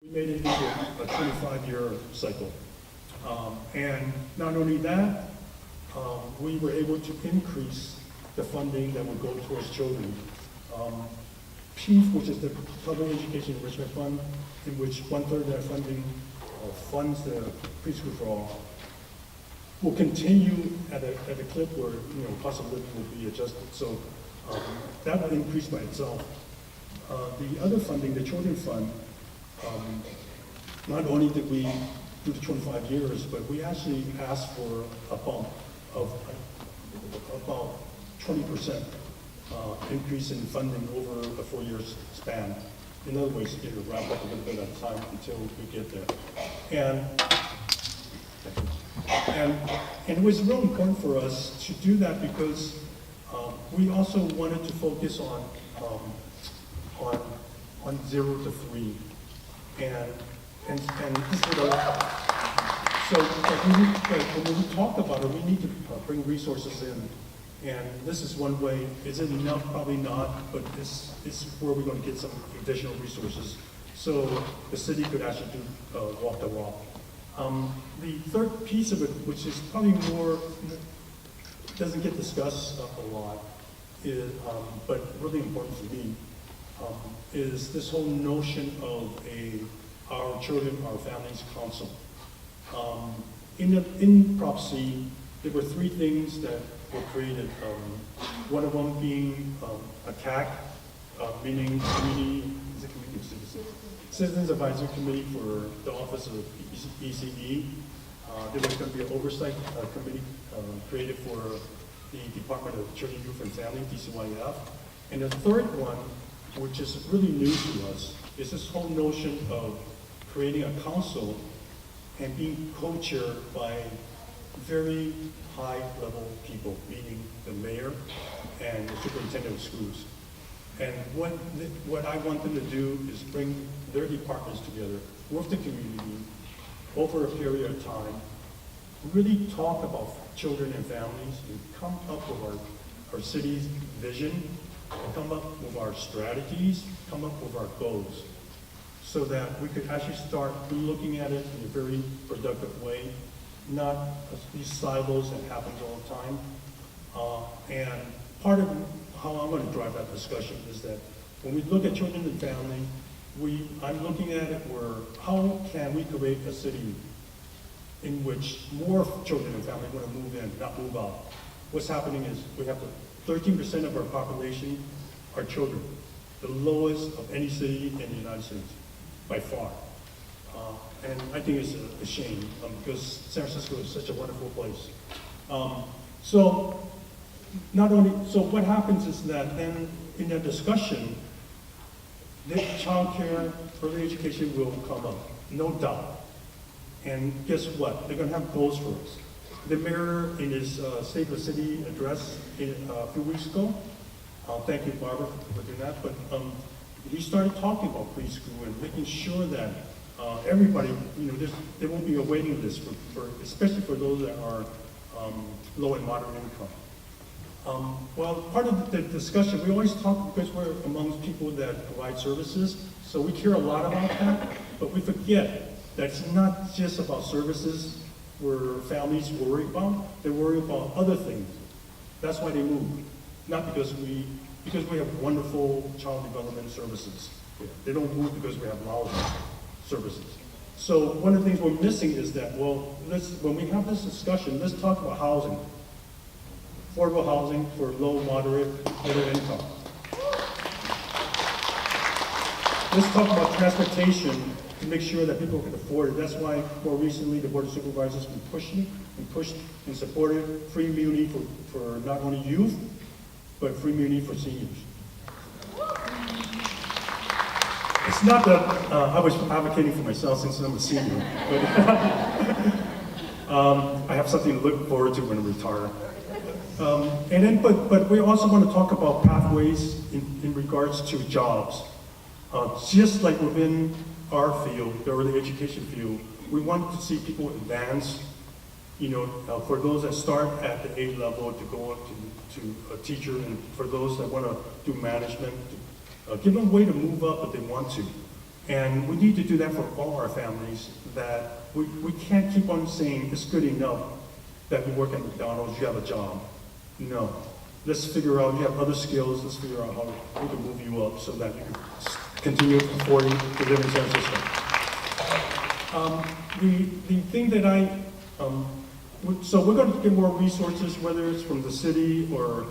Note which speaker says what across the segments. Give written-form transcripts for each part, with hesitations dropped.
Speaker 1: We made it into a 25-year cycle. And not only that, we were able to increase the funding that would go towards children. PEEF, which is the Public Education Enrichment Fund, in which 1/3 of that funding funds the preschool for all, will continue at a clip where cost of living will be adjusted. So that will increase by itself. The other funding, the Children Fund, not only did we do the 25 years, but we actually asked for a bump of about 20% increase in funding over a 4-year span. In other words, it will wrap up a little bit at a time until we get there. And it was real important for us to do that because we also wanted to focus on 0 to 3. And this would so when we talk about it, we need to bring resources in. And this is one way. Is it enough? Probably not, but this is where we're going to get some additional resources so the city could actually do walk the walk. The third piece of it, which is probably more, doesn't get discussed a lot, is, but really important for me, is this whole notion of our children, our families council. In Prop C, there were 3 things that were created. One of them being a CAC, meaning Citizens Advisory Committee for the Office of ECE. There was going to be an oversight committee created for the Department of Children, Youth, and Family, DCYF. And the third one, which is really new to us, is this whole notion of creating a council and being co-chaired by very high-level people, meaning the mayor and the superintendent of schools. And what I want them to do is bring their departments together with the community over a period of time, really talk about children and families, and come up with our city's vision, come up with our strategies, come up with our goals, so that we could actually start looking at it in a very productive way, not these silos that happen all the time. And part of how I'm going to drive that discussion is that when we look at children and family, I'm looking at it where how can we create a city in which more children and family want to move in, not move out. What's happening is we have 13% of our population are children, the lowest of any city in the United States, by far. And I think it's a shame because San Francisco is such a wonderful place. So what happens is that then in that discussion, the child care, early education will come up, no doubt. And guess what? They're going to have goals for us. The mayor in his State of the City address a few weeks ago, thank you, Barbara, for doing that, but he started talking about preschool and making sure that everybody, there won't be a waiting list for especially for those that are low and moderate income. Well, part of the discussion, we always talk because we're amongst people that provide services, so we care a lot about that, but we forget that it's not just about services where families worry about, they worry about other things. That's why they move, not because we have wonderful child development services. They don't move because we have lousy services. So one of the things we're missing is that, well, when we have this discussion, let's talk about housing. Affordable housing for low, moderate, middle income. Let's talk about transportation to make sure that people can afford it. That's why more recently the Board of Supervisors has been pushed and supported free muni for not only youth, but free muni for seniors. It's not that I was advocating for myself since I'm a senior, but I have something to look forward to when I retire. But we also want to talk about pathways in regards to jobs. Just like within our field, the early education field, we want to see people advance. For those that start at the A level to go up to a teacher, and for those that want to do management, give them a way to move up if they want to. And we need to do that for all our families, that we can't keep on saying it's good enough that you work at McDonald's, you have a job. No. Let's figure out, you have other skills, let's figure out how we can move you up so that you can continue affording to live in San Francisco. The thing that so we're going to get more resources, whether it's from the city or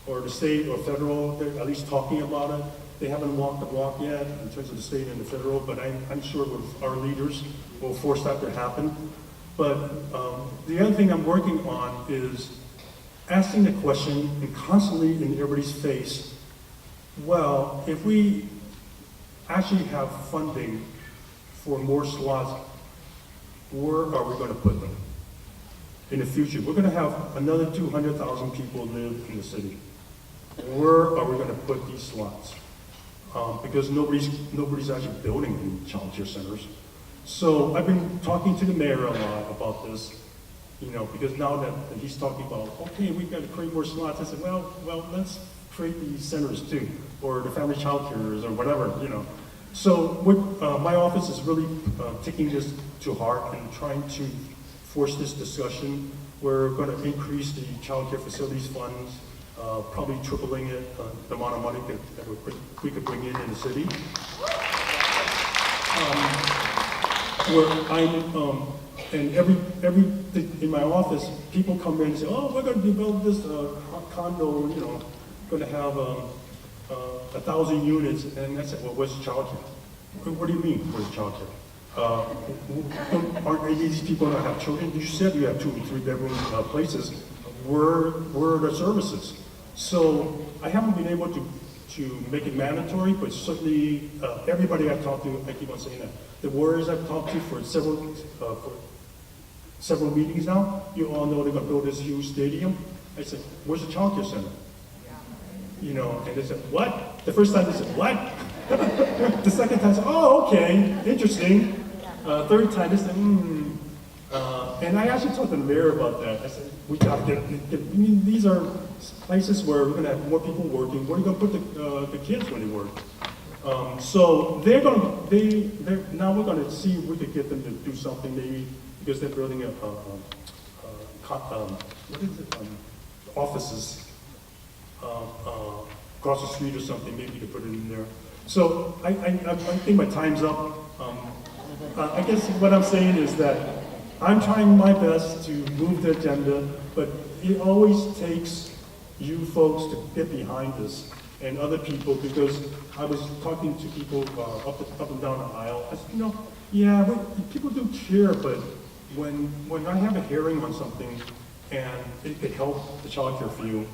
Speaker 1: the state or federal. They're at least talking about it. They haven't walked the walk yet in terms of the state and the federal, but I'm sure with our leaders will force that to happen. But the other thing I'm working on is asking the question and constantly in everybody's face, well, if we actually have funding for more slots, where are we going to put them? In the future, we're going to have another 200,000 people live in the city. Where are we going to put these slots? Because nobody's actually building any child care centers. So I've been talking to the mayor a lot about this, because now that he's talking about, okay, we've got to create more slots. I said, well, let's create these centers too, or the family child cares, or whatever, So my office is really taking this to heart and trying to force this discussion. We're going to increase the child care facilities funds, probably tripling it, the amount of money that we could bring in the city. And in my office, people come in and say, oh, we're going to develop this condo, going to have 1,000 units. And I said, well, where's child care? What do you mean, where's child care? Aren't any of these people that have children? You said you have 2 and 3 bedroom places. Where are the services? So I haven't been able to make it mandatory, but certainly everybody I've talked to, I keep on saying that. The warriors I've talked to for several meetings now, you all know they're going to build this huge stadium. I said, where's the child care center? And they said, what? The first time they said, what? The second time, I said, oh, okay, interesting. Third time, they said, and I actually talked to the mayor about that. I said, we got to get these are places where we're going to have more people working. Where are you going to put the kids when they work? So now we're going to see if we could get them to do something, maybe, because they're building offices across the street or something. Maybe you could put it in there. So I think my time's up. I guess what I'm saying is that I'm trying my best to move the agenda, but it always takes you folks to get behind this and other people, because I was talking to people up and down the aisle. I said, yeah, people do care, but when I have a hearing on something and it could help the child care field,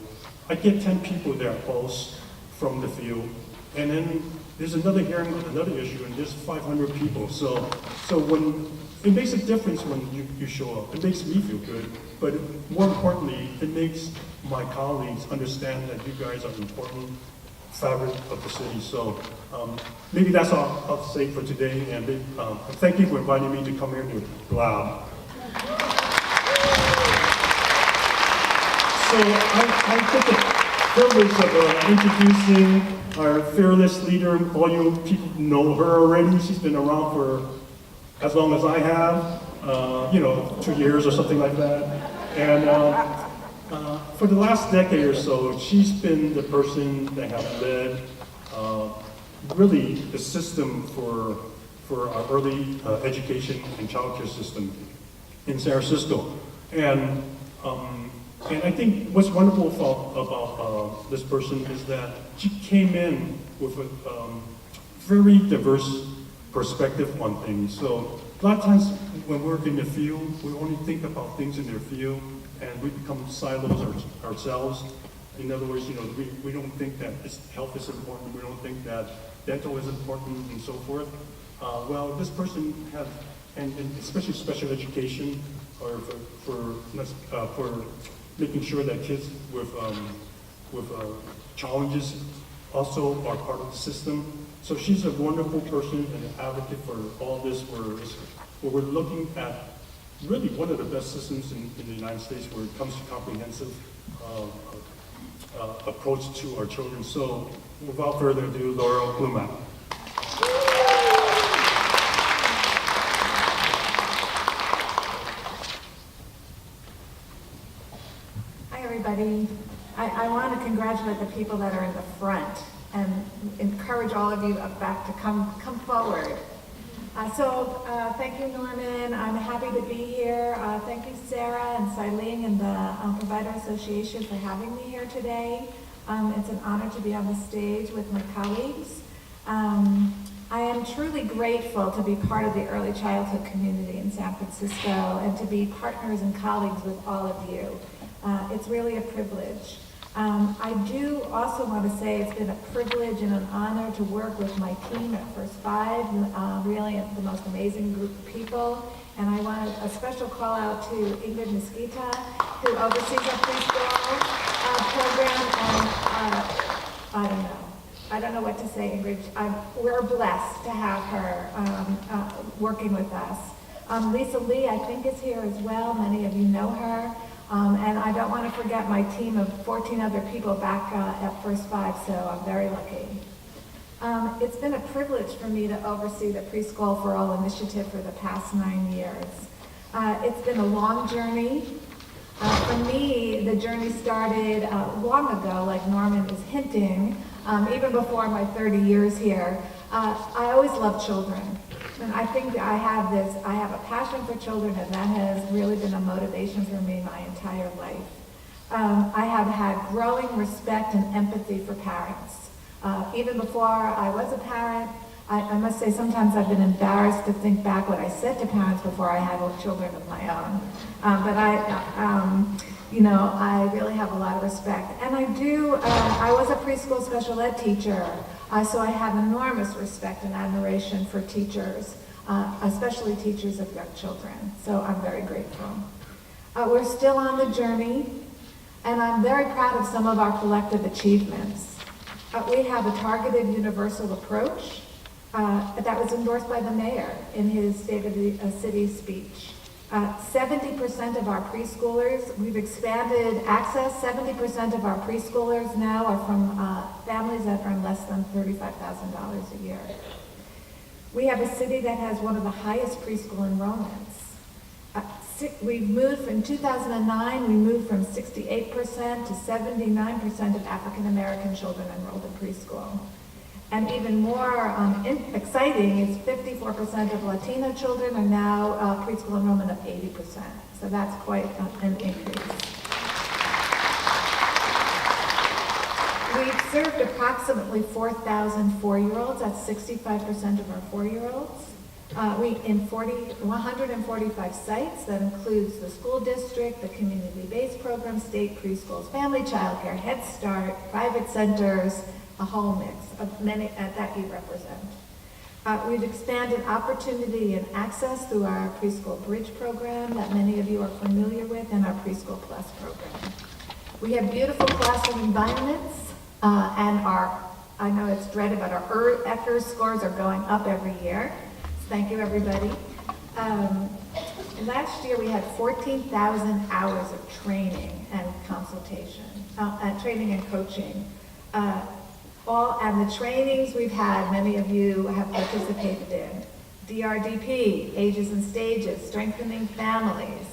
Speaker 1: I get 10 people there close from the field, and then there's another hearing with another issue, and there's 500 people. So when it makes a difference when you show up. It makes me feel good, but more importantly, it makes my colleagues understand that you guys are an important fabric of the city. So maybe that's all I'll say for today, and thank you for inviting me to come here to blab. So I get the privilege of introducing our fearless leader. All you people know her already. She's been around for as long as I have, 2 years or something like that. And for the last decade or so, she's been the person that has led really the system for our early education and child care system in San Francisco. And I think what's wonderful about this person is that she came in with a very diverse perspective on things. So a lot of times when we're in the field, we only think about things in their field, and we become silos ourselves. In other words, we don't think that health is important. We don't think that dental is important, and so forth. Well, this person has, and especially special education, or for making sure that kids with challenges also are part of the system. So she's a wonderful person and an advocate for all this, where we're looking at really one of the best systems in the United States where it comes to comprehensive approach to our children. So without further ado, Laura Blumack.
Speaker 2: I want to congratulate the people that are in the front and encourage all of you up back to come forward. Thank you, Norman. I'm happy to be here. Thank you, Sarah and Seiling and the Provider Association for having me here today. It's an honor to be on the stage with my colleagues. I am truly grateful to be part of the early childhood community in San Francisco and to be partners and colleagues with all of you. It's really a privilege. I do also want to say it's been a privilege and an honor to work with my team at First Five, really the most amazing group of people. And I want a special call out to Ingrid Mesquita, who oversees our preschool program. And I don't know what to say, Ingrid. We're blessed to have her working with us. Lisa Lee, I think, is here as well. Many of you know her. And I don't want to forget my team of 14 other people back at First Five, so I'm very lucky. It's been a privilege for me to oversee the Preschool for All initiative for the past 9 years. It's been a long journey. For me, the journey started long ago, like Norman is hinting, even before my 30 years here. I always loved children. And I think I have a passion for children, and that has really been a motivation for me my entire life. I have had growing respect and empathy for parents. Even before I was a parent, I must say sometimes I've been embarrassed to think back what I said to parents before I had children of my own. But I really have a lot of respect. And I was a preschool special ed teacher, so I have enormous respect and admiration for teachers, especially teachers of young children. So I'm very grateful. We're still on the journey, and I'm very proud of some of our collective achievements. We have a targeted universal approach that was endorsed by the mayor in his State of the City speech. 70% of our preschoolers, we've expanded access. 70% of our preschoolers now are from families that earn less than $35,000 a year. We have a city that has one of the highest preschool enrollments. We've moved from 2009, we moved from 68% to 79% of African American children enrolled in preschool. And even more exciting is 54% of Latino children are now preschool enrollment of 80%. So that's quite an increase. We've served approximately 4,000 4-year-olds. That's 65% of our 4-year-olds. In 145 sites. That includes the school district, the community-based program, state preschools, family childcare, Head Start, private centers, a whole mix of many that you represent. We've expanded opportunity and access through our Preschool Bridge program that many of you are familiar with, and our Preschool Plus program. We have beautiful classroom environments, and I know it's dreaded, but our ECE scores are going up every year. So thank you, everybody. Last year we had 14,000 hours of training and consultation, training and coaching. And the trainings we've had, many of you have participated in. DRDP, Ages and Stages, Strengthening Families,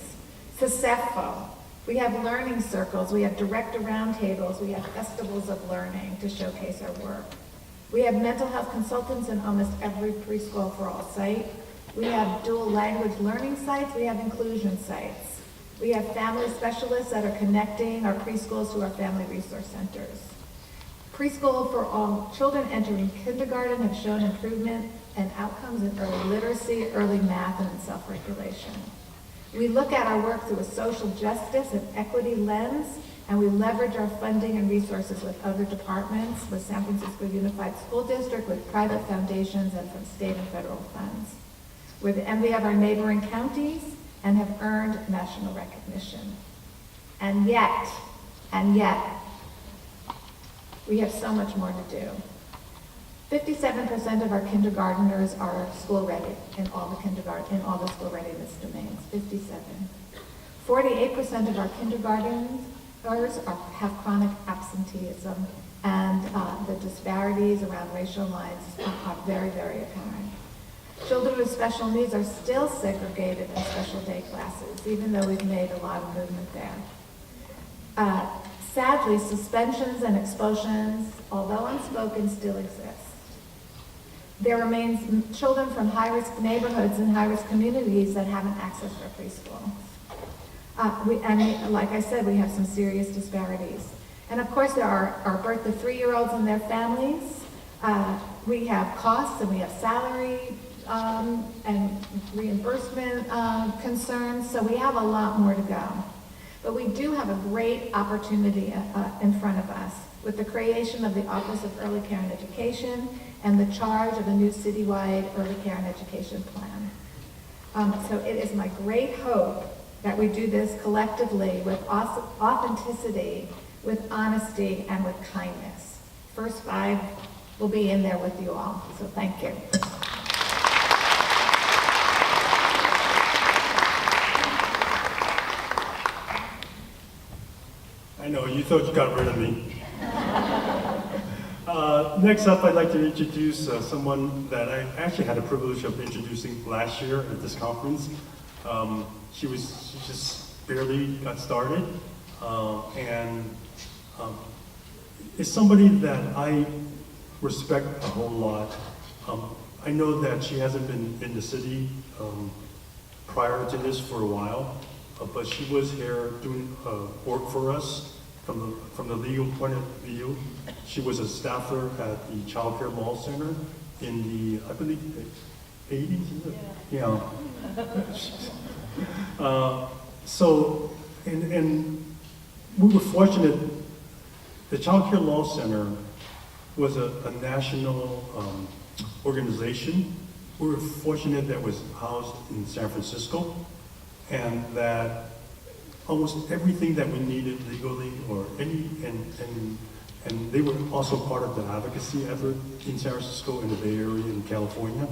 Speaker 2: CECEFO. We have learning circles, we have director roundtables, we have festivals of learning to showcase our work. We have mental health consultants in almost every Preschool for All site. We have dual language learning sites, we have inclusion sites. We have family specialists that are connecting our preschools to our family resource centers. Preschool for All children entering kindergarten have shown improvement and outcomes in early literacy, early math, and in self-regulation. We look at our work through a social justice and equity lens, and we leverage our funding and resources with other departments, with San Francisco Unified School District, with private foundations, and from state and federal funds. We're the envy of our neighboring counties and have earned national recognition. And yet, we have so much more to do. 57% of our kindergarteners are school ready in all the school readiness domains. 57. 48% of our kindergarteners have chronic absenteeism, and the disparities around racial lines are very, very apparent. Children with special needs are still segregated in special day classes, even though we've made a lot of movement there. Sadly, suspensions and expulsions, although unspoken, still exist. There remains children from high-risk neighborhoods and high-risk communities that haven't accessed our preschool. And like I said, we have some serious disparities. And of course, there are our birth of 3-year-olds and their families. We have costs and we have salary and reimbursement concerns, so we have a lot more to go. But we do have a great opportunity in front of us with the creation of the Office of Early Care and Education and the charge of a new citywide early care and education plan. So it is my great hope that we do this collectively with authenticity, with honesty, and with kindness. First 5 will be in there with you all, so thank you.
Speaker 1: I know, you thought you got rid of me. Next up, I'd like to introduce someone that I actually had the privilege of introducing last year at this conference. She just barely got started, and is somebody that I respect a whole lot. I know that she hasn't been in the city prior to this for a while, but she was here doing work for us from the legal point of view. She was a staffer at the Child Care Law Center in the, I believe, 80s? Yeah. And we were fortunate. The Child Care Law Center was a national organization. We were fortunate that it was housed in San Francisco, and that almost everything that we needed legally or and they were also part of the advocacy effort in San Francisco, in the Bay Area, in California.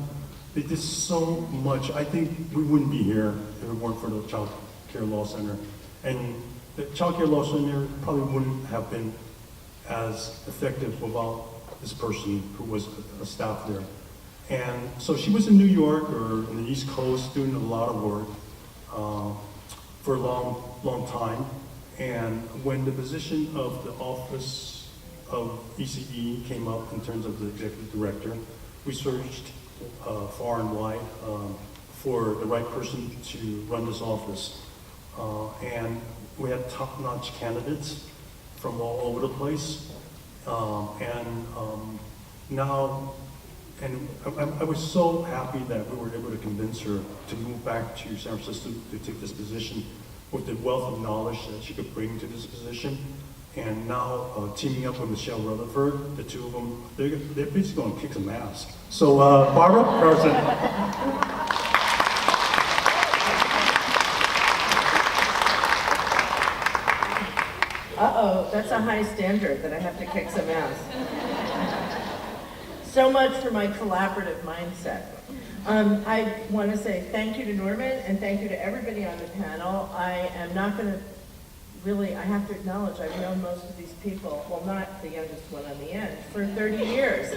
Speaker 1: They did so much. I think we wouldn't be here if it weren't for the Child Care Law Center. And the Child Care Law Center probably wouldn't have been as effective without this person who was a staff there. And so she was in New York or in the East Coast doing a lot of work for a long time. And when the position of the Office of ECE came up in terms of the executive director, we searched far and wide for the right person to run this office. And we had top-notch candidates from all over the place. I was so happy that we were able to convince her to move back to San Francisco to take this position with the wealth of knowledge that she could bring to this position. And now teaming up with Michelle Rutherford, the two of them, they're basically going to kick some ass. So Barbara Carson.
Speaker 3: Uh-oh, that's a high standard that I have to kick some ass. So much for my collaborative mindset. I want to say thank you to Norman and thank you to everybody on the panel. I am not going to really, I have to acknowledge I've known most of these people, well, not the youngest one on the end, for 30 years.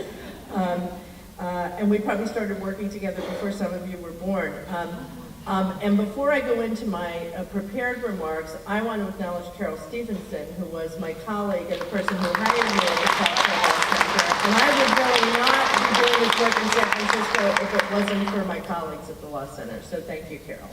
Speaker 3: And we probably started working together before some of you were born. And before I go into my prepared remarks, I want to acknowledge Carol Stevenson, who was my colleague and the person who hired me at the Child Care Law Center. And I would really not be doing this work in San Francisco if it wasn't for my colleagues at the Law Center. So thank you, Carol.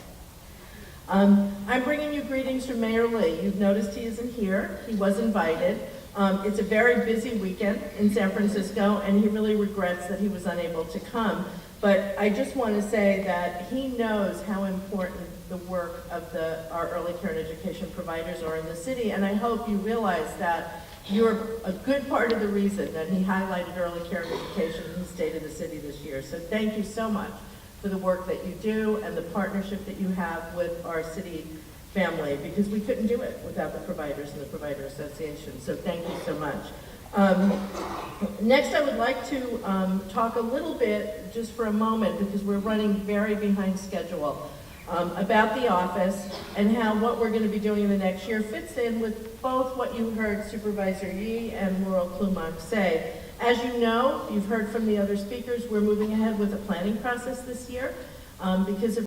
Speaker 3: I'm bringing you greetings from Mayor Lee. You've noticed he isn't here. He was invited. It's a very busy weekend in San Francisco, and he really regrets that he was unable to come. But I just want to say that he knows how important the work of our early care and education providers are in the city, and I hope you realize that you're a good part of the reason that he highlighted early care and education in the State of the City this year. So thank you so much for the work that you do and the partnership that you have with our city family, because we couldn't do it without the providers and the Provider Association. So thank you so much. Next, I would like to talk a little bit, just for a moment, because we're running very behind schedule, about the office and how what we're going to be doing in the next year fits in with both what you heard Supervisor Yee and Laurel Klumak say. As you know, you've heard from the other speakers, we're moving ahead with a planning process this year because of